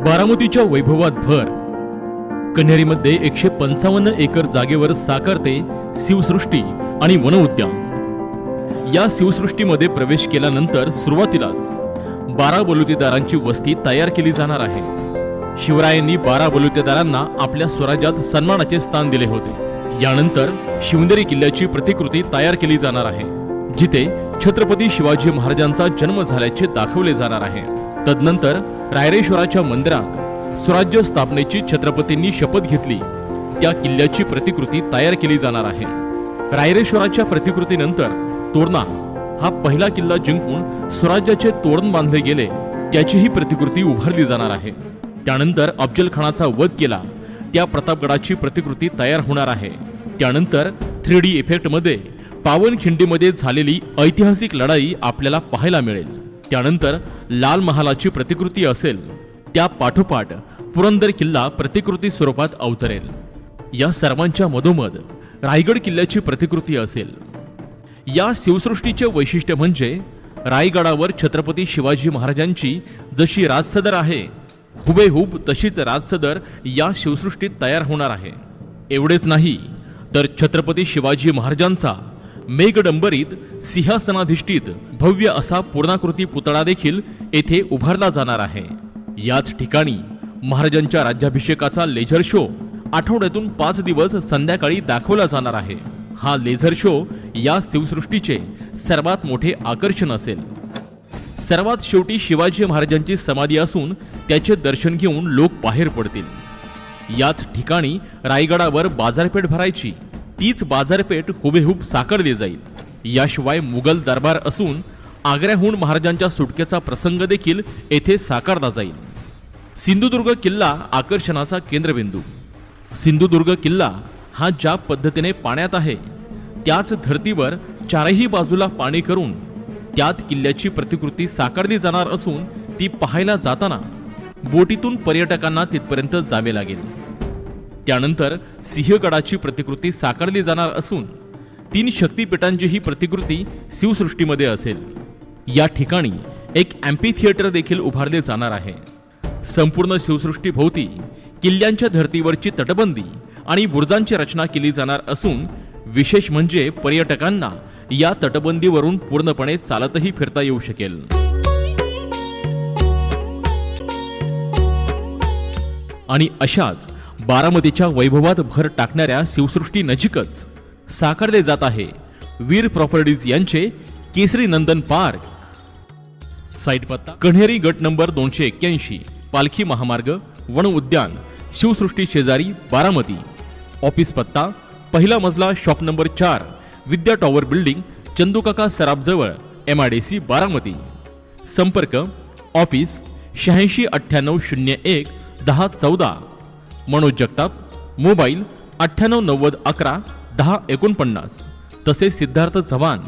बारामतीच्या वैभवात भर. कन्हेरीमध्ये 155 एकर जागेवर साकारते शिवसृष्टी आणि वन उद्यान. या शिवसृष्टीमध्ये प्रवेश केल्यानंतर सुरुवातीलाच 12 बलुतेदारांची वस्ती तयार केली जाणार आहे. शिवरायांनी 12 बलुतेदारांना आपल्या स्वराज्यात सन्मानाचे स्थान दिले होते. यानंतर शिवनेरी किल्ल्याची प्रतिकृती तयार केली जाणार आहे, जिथे छत्रपती शिवाजी महाराजांचा जन्म झाल्याचे दाखवले जाणार आहे. तदनंतर रायरेश्वराच्या मंदिरात स्वराज्य स्थापनेची छत्रपतींनी शपथ घेतली त्या किल्ल्याची प्रतिकृती तयार केली जाणार आहे. रायरेश्वराच्या प्रतिकृतीनंतर तोरणा हा पहिला किल्ला जिंकून स्वराज्याचे तोरण बांधले गेले त्याचीही प्रतिकृती उभारली जाणार आहे. त्यानंतर अफजल खानाचा वध केला त्या प्रतापगडाची प्रतिकृती तयार होणार आहे. त्यानंतर 3D इफेक्टमध्ये पावनखिंडीमध्ये झालेली ऐतिहासिक लढाई आपल्याला पाहायला मिळेल. त्यानंतर लाल महालाची प्रतिकृती असेल. त्या पाठोपाठ पुरंदर किल्ला प्रतिकृती स्वरूपात अवतरेल. या सर्वांच्या मधोमध रायगड किल्ल्याची प्रतिकृती असेल. या शिवसृष्टीचे वैशिष्ट्य म्हणजे रायगडावर छत्रपती शिवाजी महाराजांची जशी राजसदर आहे हुबेहूब तशीच राजसदर या शिवसृष्टीत तयार होणार आहे. एवढेच नाही तर छत्रपती शिवाजी महाराजांचा मेघडंबरीत सिंहासनाधिष्ठित भव्य असा पूर्णाकृती पुतळा देखील येथे उभारला जाणार आहे. याच ठिकाणी महाराजांच्या राज्याभिषेकाचा लेझर शो आठवड्यातून 5 दिवस संध्याकाळी दाखवला जाणार आहे. हा लेझर शो या शिवसृष्टीचे सर्वात मोठे आकर्षण असेल. सर्वात शेवटी शिवाजी महाराजांची समाधी असून त्याचे दर्शन घेऊन लोक बाहेर पडतील. याच ठिकाणी रायगडावर बाजारपेठ भरायची. तीच बाजारपेठ हुबेहूब साकारली जाईल. याशिवाय मुघल दरबार असून आग्र्याहून महाराजांच्या सुटकेचा प्रसंग देखील येथे साकारला जाईल. सिंधुदुर्ग किल्ला आकर्षणाचा केंद्रबिंदू. सिंधुदुर्ग किल्ला हा ज्या पद्धतीने पाण्यात आहे त्याच धर्तीवर चारही बाजूला पाणी करून त्यात किल्ल्याची प्रतिकृती साकारली जाणार असून ती पाहायला जाताना बोटीतून पर्यटकांना तिथपर्यंत जावे लागेल. त्यानंतर सिंहगडाची प्रतिकृती साकारली जाणार असून 3 शक्तिपीठांची ही प्रतिकृती शिवसृष्टीमध्ये असेल. या ठिकाणी एक अँपी थिएटर देखील उभारले जाणार आहे. संपूर्ण शिवसृष्टी भोवती किल्ल्यांच्या धर्तीवरची तटबंदी आणि बुरुजांची रचना केली जाणार असून विशेष म्हणजे पर्यटकांना या तटबंदीवरून पूर्णपणे चालतही फिरता येऊ शकेल. आणि अशाच बारामतीच्या वैभवात भर टाकणाऱ्या शिवसृष्टी नजीकच साकारले जात आहे वीर प्रॉपर्टीज यांचे केसरी नंदन पार्क. साइट पत्ता कन्हेरी गट नंबर 281, पालखी महामार्ग, वन उद्यान, शिवसृष्टी शेजारी, बारामती. ऑफिस पत्ता पहिला मजला, शॉप नंबर 4, विद्या टॉवर बिल्डिंग, चंदूकाका सराफ जवळ, MIDC, बारामती. संपर्क ऑफिस 86 98 01 10 14. मनोज जगताप, मोबाईल 98 90 11 10 49. तसेच सिद्धार्थ चव्हाण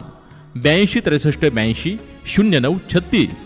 82 63 82 09 36.